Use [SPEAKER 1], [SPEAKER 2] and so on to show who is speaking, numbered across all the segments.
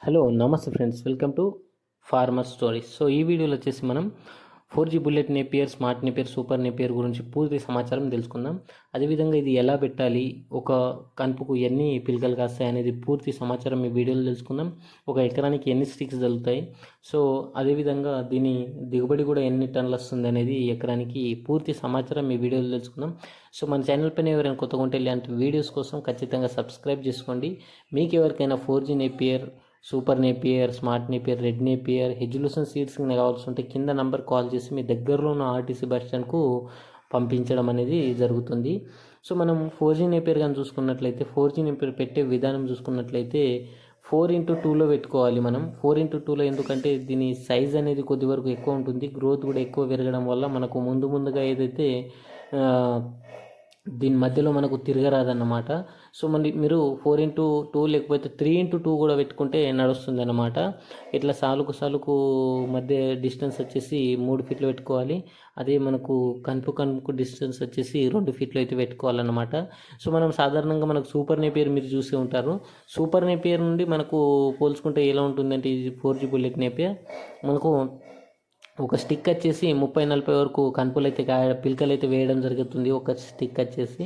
[SPEAKER 1] Hello నమస్తే friends, welcome to farmer stories. So ఈ వీడియోలో వచ్చేసి మనం 4G bullet Napier, smart Napier, super Napier గురించి పూర్తి సమాచారం తెలుసుకుందాం. అదేవిధంగా ఇది ఎలా పెట్టాలి, ఒక కనుపుకు ఎన్ని పిలకలు కాస్తాయి అనేది పూర్తి సమాచారం ఈ వీడియోలో తెలుసుకుందాం. ఒక ఎకరానికి ఎన్ని స్టిక్స్ జరుగుతాయి, సో అదేవిధంగా దీని దిగుబడి కూడా ఎన్ని టన్నులు వస్తుంది అనేది ఎకరానికి పూర్తి సమాచారం ఈ వీడియోలో తెలుసుకుందాం. సో మన ఛానల్ పైన ఎవరైనా కొత్తగా ఉంటే ఇలాంటి వీడియోస్ కోసం ఖచ్చితంగా సబ్స్క్రైబ్ చేసుకోండి. మీకు ఎవరికైనా 4G Napier, super Napier, smart Napier, red Napier, హెజ్యులూషన్ సీడ్స్ కావాల్సి ఉంటే కింద నంబర్ కాల్ చేసి మీ దగ్గరలో ఉన్న ఆర్టీసీ బస్ స్టాండ్కు పంపించడం అనేది జరుగుతుంది. సో మనం 4G నేపియర్ కానీ చూసుకున్నట్లయితే 4G నేపియర్ పెట్టే విధానం చూసుకున్నట్లయితే 4x2లో పెట్టుకోవాలి. మనం 4x2లో ఎందుకంటే దీని సైజ్ అనేది కొద్ది వరకు ఎక్కువ ఉంటుంది, గ్రోత్ కూడా ఎక్కువ పెరగడం వల్ల మనకు ముందుగా ఏదైతే దీని మధ్యలో మనకు తిరగరాదన్నమాట. సో మీరు 4x2 లేకపోతే 3x2 కూడా పెట్టుకుంటే నడుస్తుంది అన్నమాట. ఇట్లా సాలుకు మధ్య డిస్టెన్స్ వచ్చేసి 3 ఫీట్లు పెట్టుకోవాలి. అదే మనకు కనుపుకు డిస్టెన్స్ వచ్చేసి 2 ఫీట్లు అయితే పెట్టుకోవాలన్నమాట. సో మనం సాధారణంగా మనకు సూపర్ నేపియర్ మీరు చూసి ఉంటారు. సూపర్ నేపియర్ నుండి మనకు పోల్చుకుంటే ఎలా ఉంటుందంటే ఇది 4G బుల్లెట్ నేపియర్ మనకు ఒక స్టిక్ వచ్చేసి 30-40 వరకు కనుపులు అయితే పిలకలు అయితే వేయడం జరుగుతుంది. ఒక స్టిక్ వచ్చేసి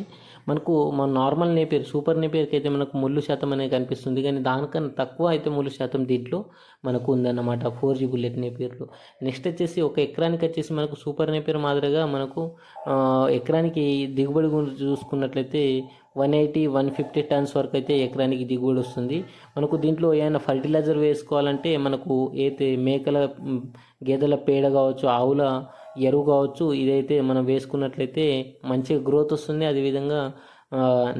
[SPEAKER 1] మనకు మన నార్మల్ నేపియర్, సూపర్ నేపియర్కి అయితే మనకు ముళ్ళు శాతం అనేది కనిపిస్తుంది, కానీ దానికన్నా తక్కువ అయితే ముళ్ళు శాతం దీంట్లో మనకు ఉందన్నమాట 4G బుల్లెట్ నేపియర్లో. నెక్స్ట్ వచ్చేసి ఒక ఎకరానికి వచ్చేసి మనకు సూపర్ నేపియర్ మాదిరిగా మనకు ఎకరానికి దిగుబడి చూసుకున్నట్లయితే 180-150 టన్స్ వరకు అయితే ఎకరానికి దిగుబడి వస్తుంది. మనకు దీంట్లో ఏమైనా ఫర్టిలైజర్ వేసుకోవాలంటే మనకు అయితే గేదెల పేడ కావచ్చు, ఆవుల ఎరువు కావచ్చు, ఇదైతే మనం వేసుకున్నట్లయితే మంచిగా గ్రోత్ వస్తుంది. అదేవిధంగా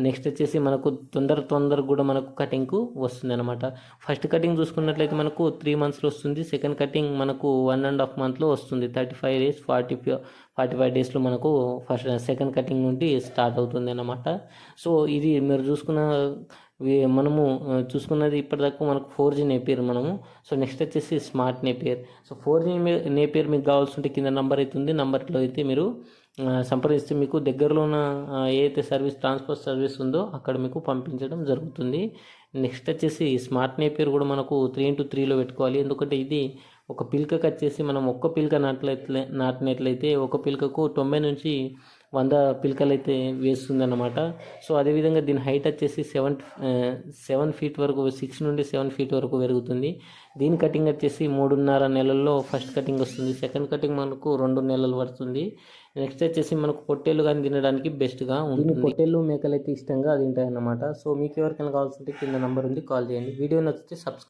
[SPEAKER 1] నెక్స్ట్ వచ్చేసి మనకు తొందర కూడా మనకు కటింగ్కు వస్తుంది అనమాట. ఫస్ట్ కటింగ్ చూసుకున్నట్లయితే మనకు 3 మంత్స్లో వస్తుంది. సెకండ్ కటింగ్ మనకు 1.5 మంత్లో వస్తుంది. 35 డేస్ 45 డేస్లో మనకు సెకండ్ కటింగ్ నుండి స్టార్ట్ అవుతుంది అన్నమాట. సో ఇది మీరు మనము చూసుకున్నది ఇప్పటిదాకా మనకు 4G నేపియర్ మనము. సో నెక్స్ట్ వచ్చేసి smart Napier. So 4G Napier మీకు కావాల్సి ఉంటే కింద నంబర్ అవుతుంది, నంబర్లో అయితే మీరు సంప్రదిస్తే మీకు దగ్గరలో ఉన్న ఏదైతే ట్రాన్స్పోర్ట్ సర్వీస్ ఉందో అక్కడ మీకు పంపించడం జరుగుతుంది. నెక్స్ట్ వచ్చేసి స్మార్ట్ నేపియర్ కూడా మనకు 3x3లో పెట్టుకోవాలి. ఎందుకంటే ఇది ఒక పిలకకు వచ్చేసి మనం ఒక్క పిలక నాటినట్లయితే ఒక పిలకకు 90 నుంచి 100 పిలకలు అయితే వేస్తుంది అన్నమాట. సో అదేవిధంగా దీని హైట్ వచ్చేసి 7 ఫీట్ వరకు, 6 నుండి 7 ఫీట్ వరకు పెరుగుతుంది. దీని కటింగ్ వచ్చేసి 3.5 నెలల్లో ఫస్ట్ కటింగ్ వస్తుంది. సెకండ్ కటింగ్ మనకు 2 నెలలు పడుతుంది. నెక్స్ట్ వచ్చేసి మనకు పొట్టేళ్ళు కానీ తినడానికి బెస్ట్గా ఉంటుంది. పొట్టేళ్ళు మేకలు అయితే ఇష్టంగా తింటాయి అన్నమాట. సో మీకు ఎవరికైనా కావాల్సి ఉంటే కింద నెంబర్ ఉంది, కాల్ చేయండి. వీడియో నచ్చితే సబ్స్క్రైబ్